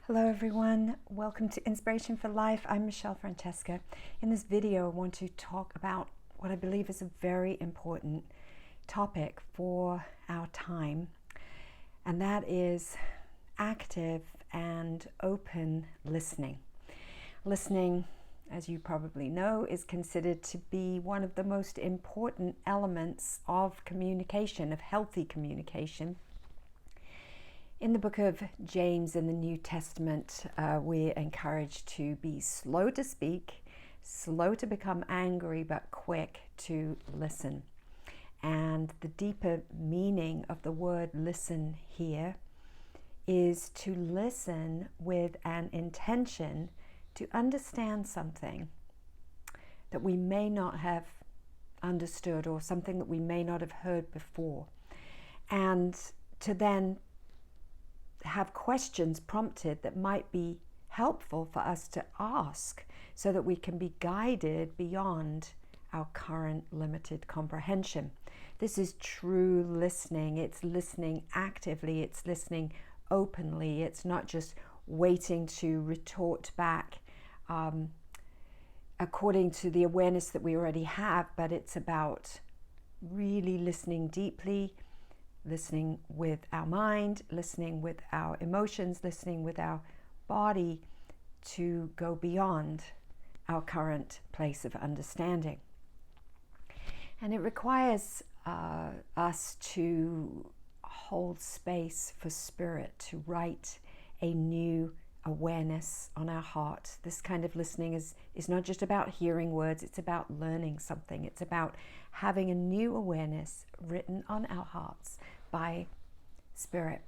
Hello everyone, welcome to Inspiration for Life. I'm Michelle Francesca. In this video, I want to talk about what I believe is a very important topic for our time, and that is active and open listening. Listening, as you probably know, is considered to be one of the most important elements of communication, of healthy communication. In the book of James in the New Testament, we're encouraged to be slow to speak, slow to become angry, but quick to listen. And the deeper meaning of the word listen here is to listen with an intention to understand something that we may not have understood, or something that we may not have heard before, and to then have questions prompted that might be helpful for us to ask so that we can be guided beyond our current limited comprehension. This is true listening. It's listening actively. It's listening openly. It's not just waiting to retort back according to the awareness that we already have, but it's about really listening deeply, listening with our mind, listening with our emotions, listening with our body to go beyond our current place of understanding. And it requires us to hold space for spirit, to write a new awareness on our heart. This kind of listening is not just about hearing words, it's about learning something. It's about having a new awareness written on our hearts by Spirit.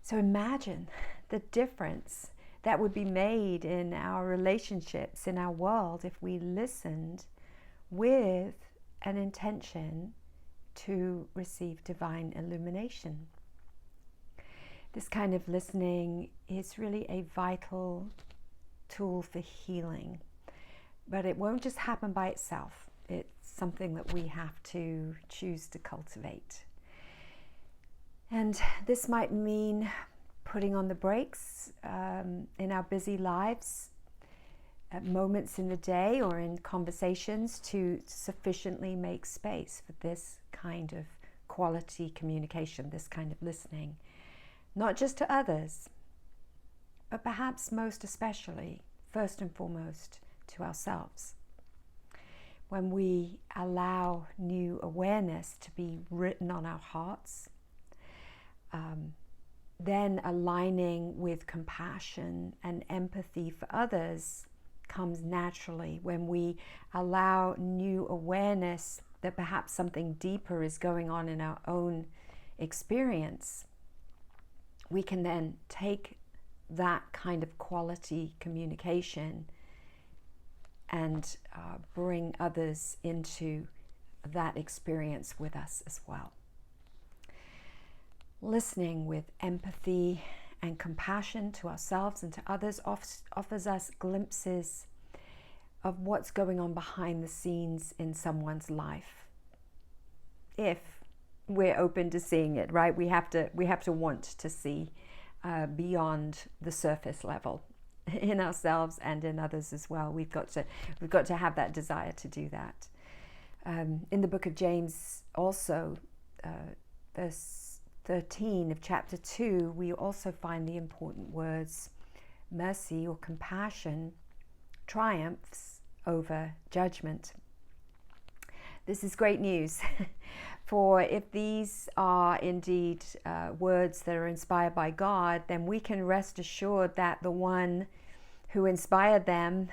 So imagine the difference that would be made in our relationships, in our world, if we listened with an intention to receive divine illumination. This kind of listening is really a vital tool for healing, but it won't just happen by itself. It's something that we have to choose to cultivate. And this might mean putting on the brakes in our busy lives at moments in the day or in conversations to sufficiently make space for this kind of quality communication, this kind of listening, not just to others, but perhaps most especially, first and foremost, to ourselves. When we allow new awareness to be written on our hearts, then aligning with compassion and empathy for others comes naturally. When we allow new awareness that perhaps something deeper is going on in our own experience, we can then take that kind of quality communication and bring others into that experience with us as well. Listening with empathy and compassion to ourselves and to others offers us glimpses of what's going on behind the scenes in someone's life, if we're open to seeing it, right? We have to want to see beyond the surface level in ourselves and in others as well. We've got to have that desire to do that. In the book of James, also, verse 13 of chapter 2, we also find the important words, mercy or compassion triumphs over judgment. This is great news, for if these are indeed words that are inspired by God, then we can rest assured that the one who inspired them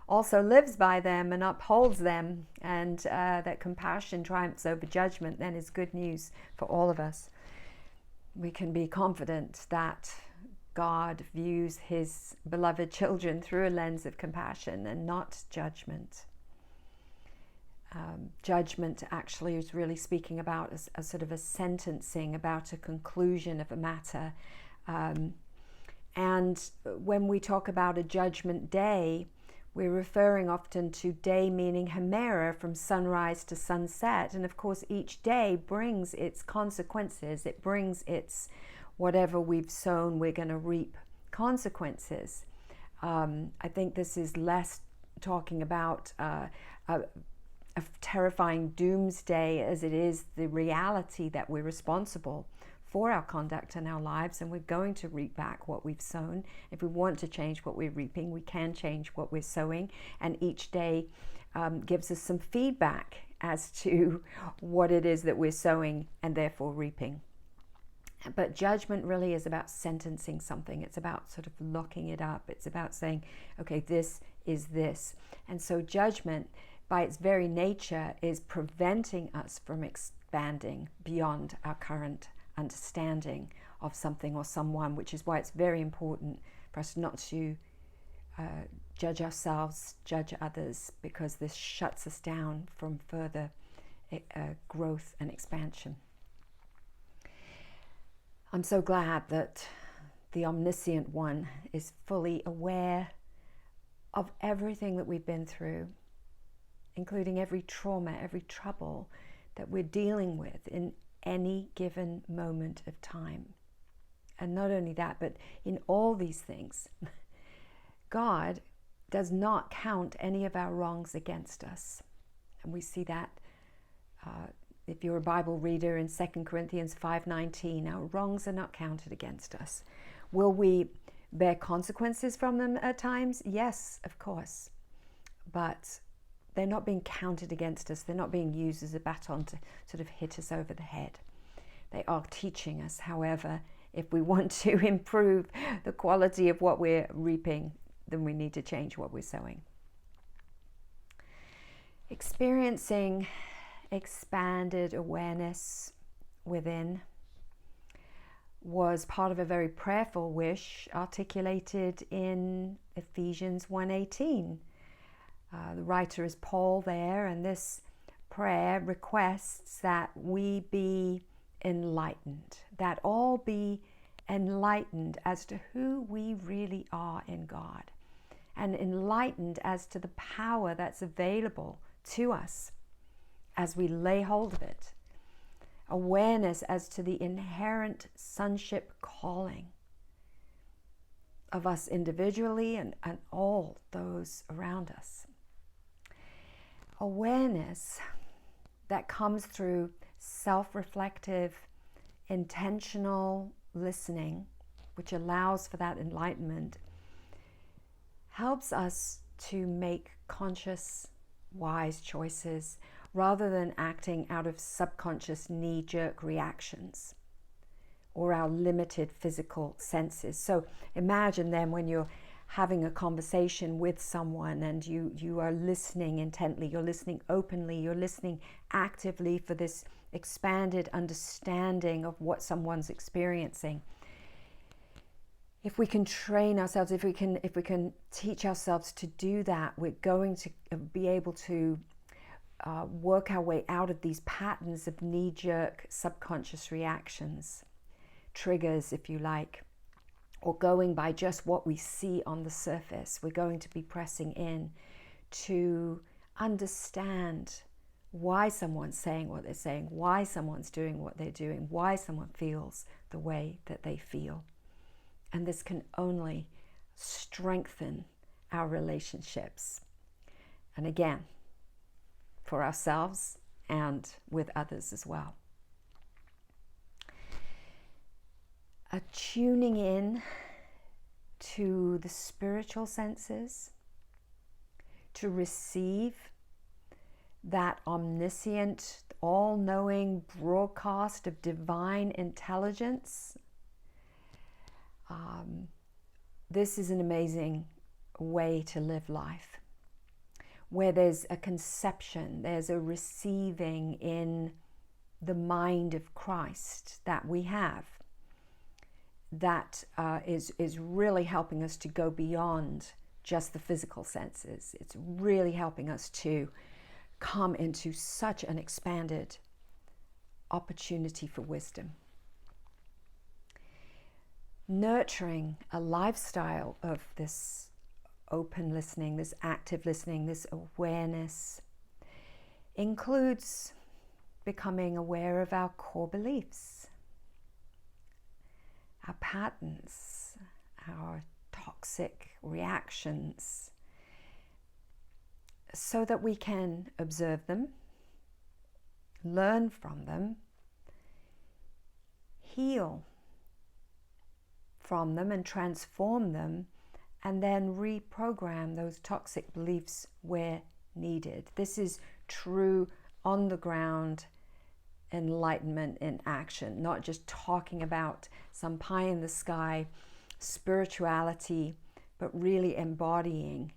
also lives by them and upholds them, and that compassion triumphs over judgment then is good news for all of us. We can be confident that God views his beloved children through a lens of compassion and not judgment. Judgment actually is really speaking about a sort of a sentencing, about a conclusion of a matter. And when we talk about a judgment day, we're referring often to day meaning Hemera, from sunrise to sunset. And of course, each day brings its consequences. It brings its whatever we've sown, we're going to reap consequences. I think this is less talking about a terrifying doomsday as it is the reality that we're responsible for our conduct and our lives, and we're going to reap back what we've sown. If we want to change what we're reaping, we can change what we're sowing, and each day gives us some feedback as to what it is that we're sowing and therefore reaping. But judgment really is about sentencing something. It's about sort of locking it up. It's about saying, okay, this is this. And so judgment, by its very nature, is preventing us from expanding beyond our current understanding of something or someone, which is why it's very important for us not to judge ourselves, judge others, because this shuts us down from further growth and expansion. I'm so glad that the Omniscient One is fully aware of everything that we've been through, including every trauma, every trouble that we're dealing with in any given moment of time. And not only that, but in all these things, God does not count any of our wrongs against us. And we see that if you're a Bible reader in 2 Corinthians 5:19, our wrongs are not counted against us. Will we bear consequences from them at times? Yes, of course. But they're not being counted against us. They're not being used as a baton to sort of hit us over the head. They are teaching us, however, if we want to improve the quality of what we're reaping, then we need to change what we're sowing. Experiencing expanded awareness within was part of a very prayerful wish articulated in Ephesians 1:18. The writer is Paul there, and this prayer requests that we be enlightened, that all be enlightened as to who we really are in God, and enlightened as to the power that's available to us as we lay hold of it. Awareness as to the inherent sonship calling of us individually and all those around us. Awareness that comes through self-reflective, intentional listening, which allows for that enlightenment, helps us to make conscious, wise choices rather than acting out of subconscious knee-jerk reactions or our limited physical senses. So imagine then when you're having a conversation with someone and you are listening intently, you're listening openly, you're listening actively for this expanded understanding of what someone's experiencing. If we can train ourselves, if we can teach ourselves to do that, we're going to be able to work our way out of these patterns of knee-jerk subconscious reactions, triggers, if you like, or going by just what we see on the surface. We're going to be pressing in to understand why someone's saying what they're saying, why someone's doing what they're doing, why someone feels the way that they feel. And this can only strengthen our relationships. And again, for ourselves and with others as well. A tuning in to the spiritual senses, to receive that omniscient, all-knowing broadcast of divine intelligence. This is an amazing way to live life, where there's a conception, there's a receiving in the mind of Christ that we have, that is really helping us to go beyond just the physical senses. It's really helping us to come into such an expanded opportunity for wisdom. Nurturing a lifestyle of this open listening, this active listening, this awareness includes becoming aware of our core beliefs, our patterns, our toxic reactions, so that we can observe them, learn from them, heal from them and transform them, and then reprogram those toxic beliefs where needed. This is true on the ground enlightenment in action, not just talking about some pie in the sky spirituality, but really embodying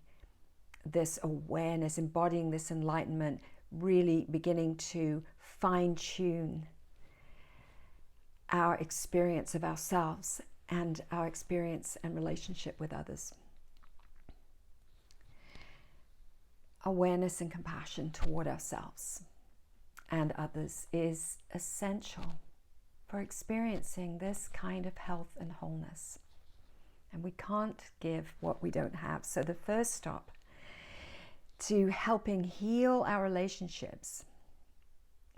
this awareness, embodying this enlightenment, really beginning to fine-tune our experience of ourselves and our experience and relationship with others. Awareness and compassion toward ourselves and others is essential for experiencing this kind of health and wholeness. And we can't give what we don't have. So the first stop to helping heal our relationships,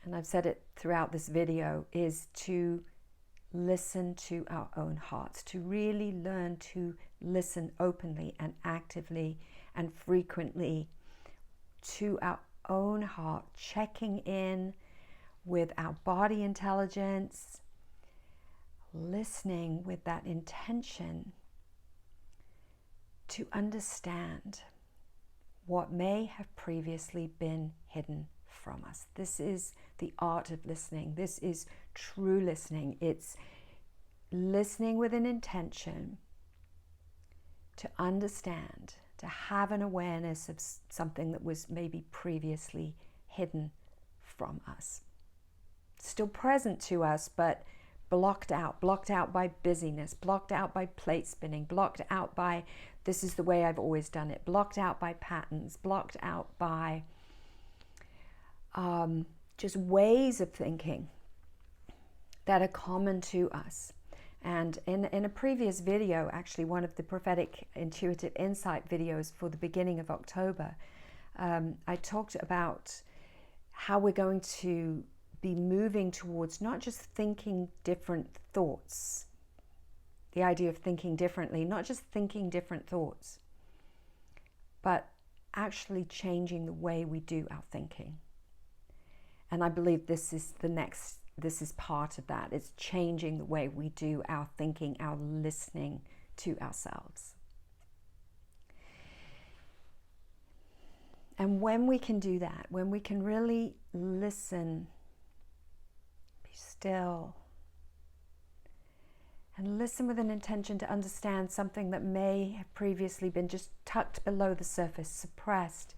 and I've said it throughout this video, is to listen to our own hearts, to really learn to listen openly and actively and frequently to our own heart, checking in with our body intelligence, listening with that intention to understand what may have previously been hidden from us. This is the art of listening. This is true listening. It's listening with an intention to understand, to have an awareness of something that was maybe previously hidden from us. Still present to us, but blocked out by busyness, blocked out by plate spinning, blocked out by this is the way I've always done it, blocked out by patterns, blocked out by just ways of thinking that are common to us. And in a previous video, actually one of the prophetic intuitive insight videos for the beginning of October, I talked about how we're going to be moving towards not just thinking different thoughts, the idea of thinking differently, not just thinking different thoughts, but actually changing the way we do our thinking. And I believe this is part of that. It's changing the way we do our thinking, our listening to ourselves. And when we can do that, when we can really listen, be still, and listen with an intention to understand something that may have previously been just tucked below the surface, suppressed,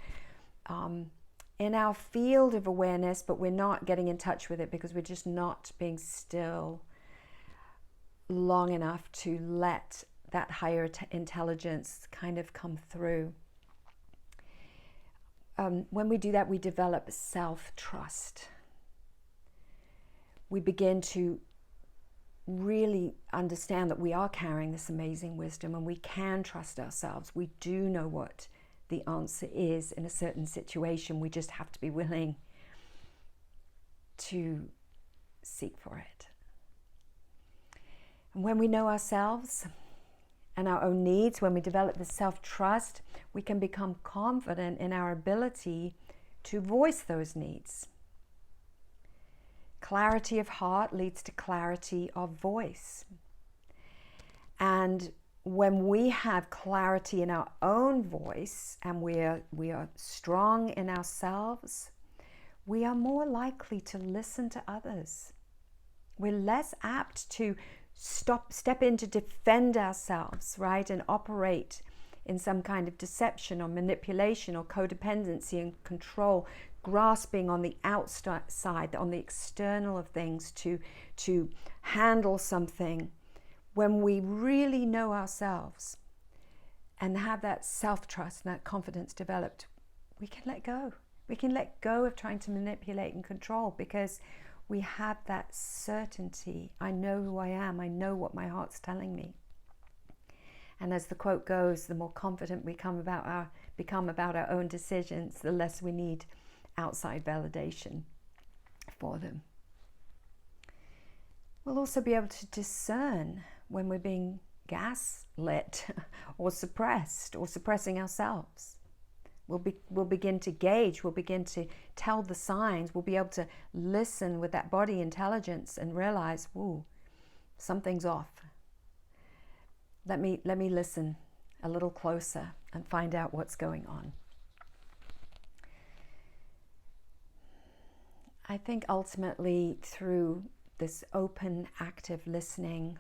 in our field of awareness, but we're not getting in touch with it because we're just not being still long enough to let that higher intelligence kind of come through. When we do that, we develop self-trust. We begin to really understand that we are carrying this amazing wisdom and we can trust ourselves. We do know what the answer is in a certain situation. We just have to be willing to seek for it. And when we know ourselves and our own needs, when we develop the self-trust, we can become confident in our ability to voice those needs. Clarity of heart leads to clarity of voice. And when we have clarity in our own voice and we are strong in ourselves, we are more likely to listen to others. We're less apt to step in to defend ourselves, right, and operate in some kind of deception or manipulation or codependency and control, grasping on the outside, on the external of things to handle something. When we really know ourselves and have that self-trust and that confidence developed, we can let go. We can let go of trying to manipulate and control because we have that certainty. I know who I am. I know what my heart's telling me. And as the quote goes, the more confident we become about our own decisions, the less we need outside validation for them. We'll also be able to discern when we're being gaslit or suppressed or suppressing ourselves. We'll begin to gauge, we'll begin to tell the signs, we'll be able to listen with that body intelligence and realize, whoa, something's off. Let me listen a little closer and find out what's going on. I think ultimately through this open, active listening,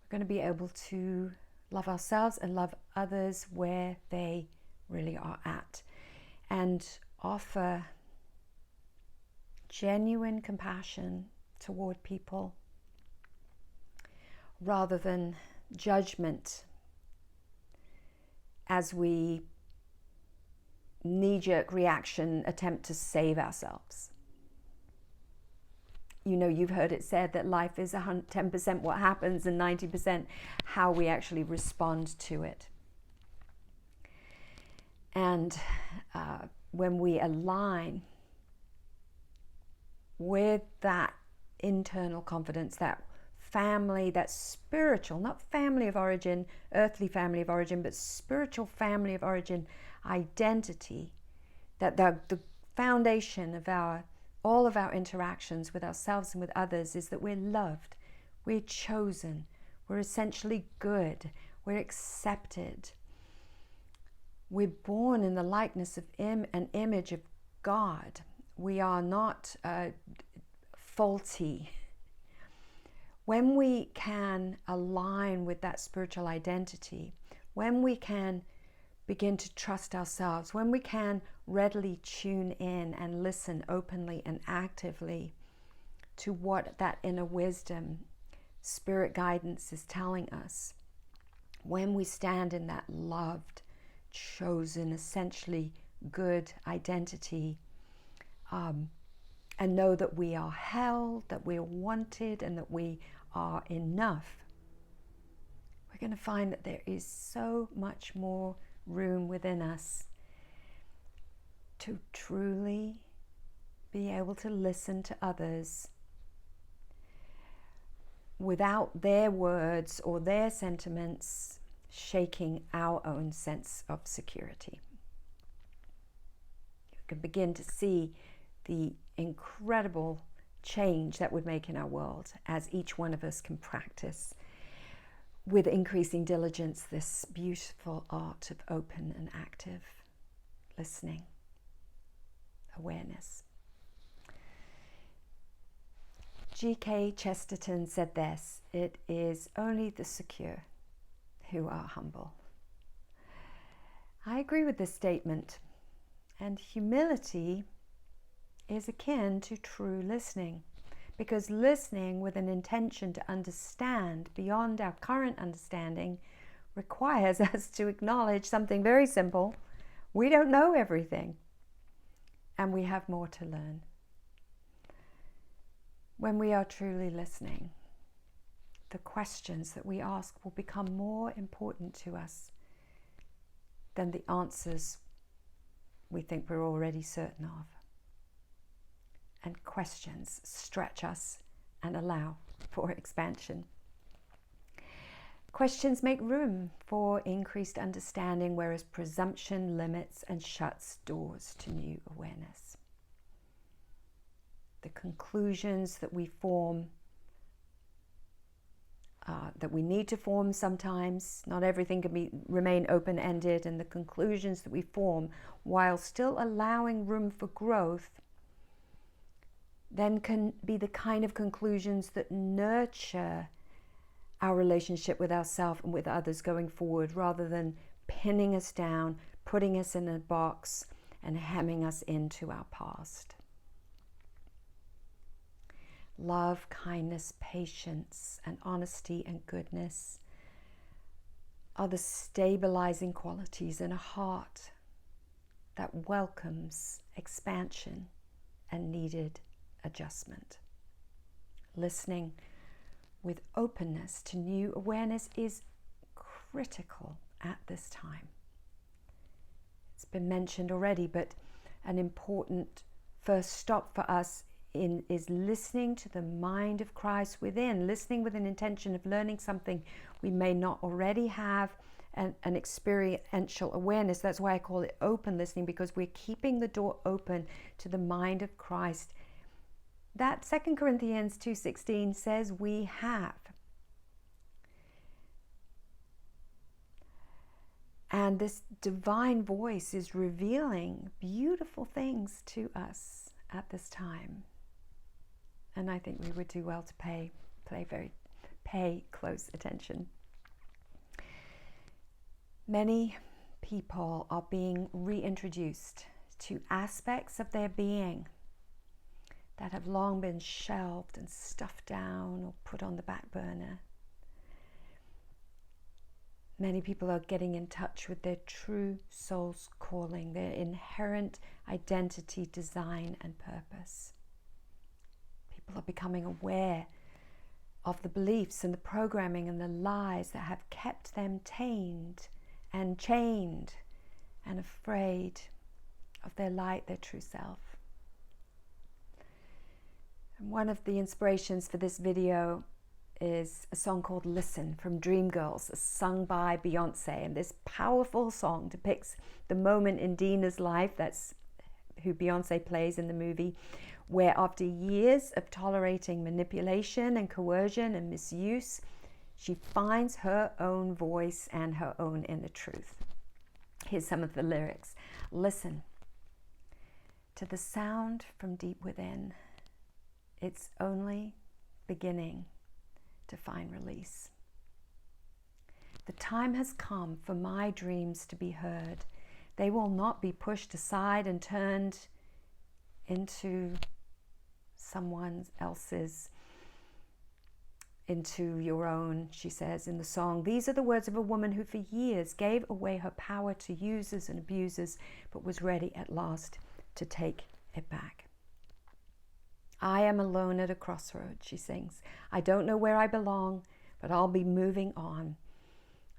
we're going to be able to love ourselves and love others where they really are at, and offer genuine compassion toward people rather than judgment as we knee-jerk reaction attempt to save ourselves. You know, you've heard it said that life is 10% what happens and 90% how we actually respond to it. And when we align with that internal confidence, that family, that spiritual, not family of origin, earthly family of origin, but spiritual family of origin identity, that the foundation of all of our interactions with ourselves and with others is that we're loved, we're chosen, we're essentially good, we're accepted. We're born in the likeness of an image of God. We are not faulty. When we can align with that spiritual identity, when we can begin to trust ourselves, when we can readily tune in and listen openly and actively to what that inner wisdom, spirit guidance is telling us, when we stand in that loved, chosen, essentially good identity, and know that we are held, that we're wanted, and that we are enough, we're going to find that there is so much more room within us to truly be able to listen to others without their words or their sentiments shaking our own sense of security. You can begin to see the incredible change that would make in our world as each one of us can practice with increasing diligence this beautiful art of open and active listening, awareness. G.K. Chesterton said this: "It is only the secure who are humble." I agree with this statement, and humility is akin to true listening, because listening with an intention to understand beyond our current understanding requires us to acknowledge something very simple: we don't know everything, and we have more to learn. When we are truly listening, the questions that we ask will become more important to us than the answers we think we're already certain of. And questions stretch us and allow for expansion. Questions make room for increased understanding, whereas presumption limits and shuts doors to new awareness. The conclusions that we form, that we need to form sometimes, not everything can remain open-ended, and the conclusions that we form while still allowing room for growth then can be the kind of conclusions that nurture our relationship with ourselves and with others going forward, rather than pinning us down, putting us in a box, and hemming us into our past. Love, kindness, patience, and honesty and goodness are the stabilizing qualities in a heart that welcomes expansion and needed adjustment. Listening with openness to new awareness is critical at this time. It's been mentioned already, but an important first stop for us is listening to the mind of Christ within, listening with an intention of learning something we may not already have, an experiential awareness. That's why I call it open listening, because we're keeping the door open to the mind of Christ. That 2 Corinthians 2:16 says we have. And this divine voice is revealing beautiful things to us at this time. And I think we would do well to pay close attention. Many people are being reintroduced to aspects of their being that have long been shelved and stuffed down or put on the back burner. Many people are getting in touch with their true soul's calling, their inherent identity, design, and purpose. People are becoming aware of the beliefs and the programming and the lies that have kept them tamed and chained and afraid of their light, their true self. And one of the inspirations for this video is a song called Listen from Dreamgirls, sung by Beyonce. And this powerful song depicts the moment in Dina's life, that's who Beyonce plays in the movie, where after years of tolerating manipulation and coercion and misuse, she finds her own voice and her own inner truth. Here's some of the lyrics. Listen to the sound from deep within. It's only beginning to find release. The time has come for my dreams to be heard. They will not be pushed aside and turned into someone else's, into your own, she says in the song. These are the words of a woman who for years gave away her power to users and abusers, but was ready at last to take it back. I am alone at a crossroad, she sings. I don't know where I belong, but I'll be moving on.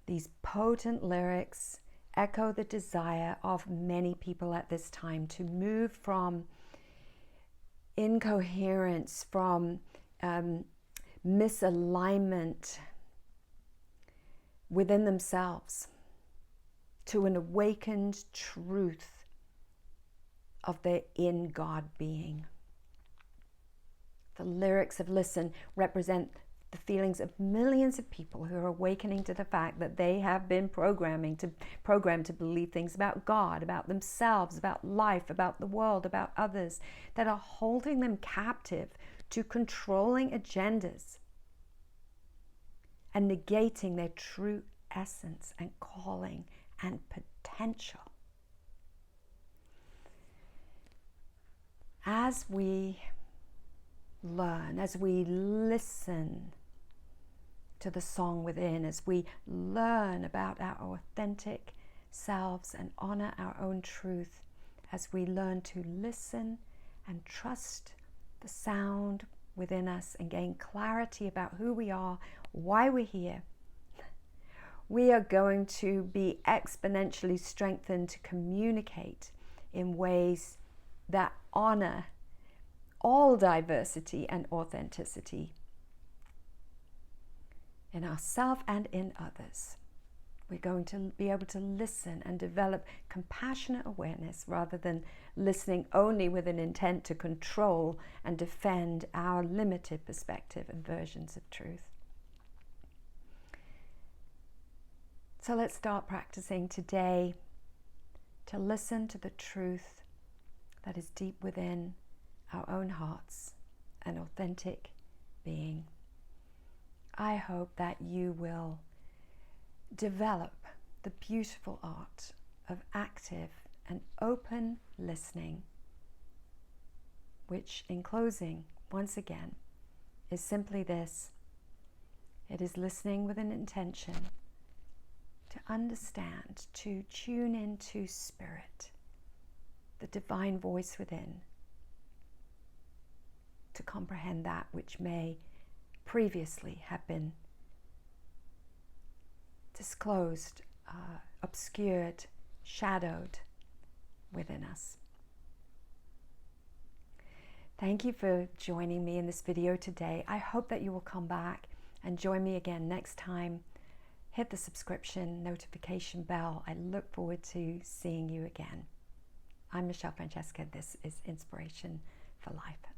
These potent lyrics echo the desire of many people at this time to move from incoherence, from misalignment within themselves, to an awakened truth of their in God being. The lyrics of Listen represent the feelings of millions of people who are awakening to the fact that they have been programmed to believe things about God, about themselves, about life, about the world, about others, that are holding them captive to controlling agendas and negating their true essence and calling and potential. As we learn, as we listen to the song within, as we learn about our authentic selves and honor our own truth, as we learn to listen and trust the sound within us and gain clarity about who we are, why we're here, we are going to be exponentially strengthened to communicate in ways that honor all diversity and authenticity in ourselves and in others. We're going to be able to listen and develop compassionate awareness rather than listening only with an intent to control and defend our limited perspective and versions of truth. So let's start practicing today to listen to the truth that is deep within our own hearts and authentic being. I hope that you will develop the beautiful art of active and open listening, which, in closing, once again, is simply this. It is listening with an intention to understand, to tune into spirit, the divine voice within, to comprehend that which may previously have been disclosed, obscured, shadowed within us. Thank you for joining me in this video today. I hope that you will come back and join me again next time. Hit the subscription notification bell. I look forward to seeing you again. I'm Michelle Francesca. This is Inspiration for Life.